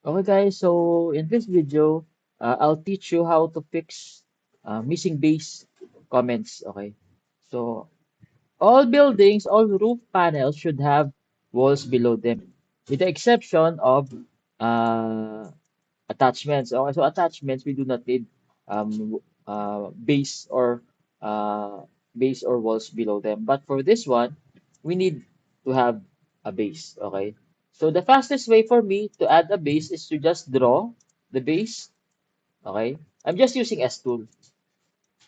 Okay guys, so in this video, I'll teach you how to fix missing base comments. Okay, so all buildings, all roof panels should have walls below them, with the exception of uh, attachments. Okay, so attachments we do not need base or uh, base or walls below them. But for this one, we need to have a base. Okay. So the fastest way for me to add a base is to just draw the base. Okay. I'm just using S tool,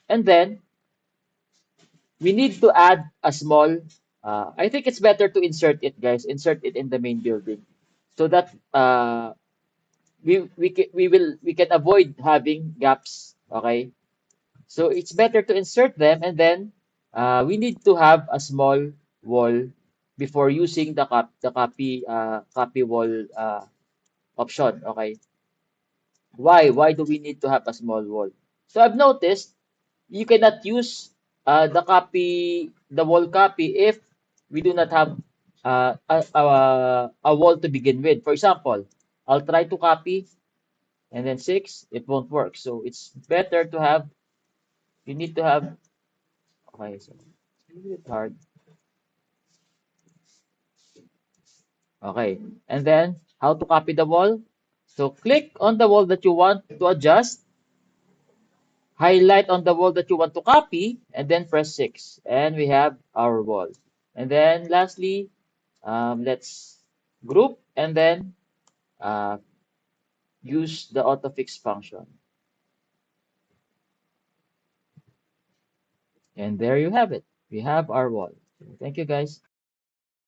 and then we need to add a small. I think it's better to insert it, guys. Insert it in the main building, so that we can avoid having gaps. Okay. So it's better to insert them, and then we need to have a small wall before using the copy wall option. Okay. Why? Why do we need to have a small wall? So I've noticed you cannot use the wall copy if we do not have a wall to begin with. For example, I'll try to copy and then 6, it won't work. So it's better to have, you need to have, okay, so it's a little bit hard. Okay, and then how to copy the wall? So click on the wall that you want to adjust, highlight on the wall that you want to copy, and then press 6. And we have our wall. And then lastly, let's group and then uh, use the autofix function. And there you have it. We have our wall. So thank you guys.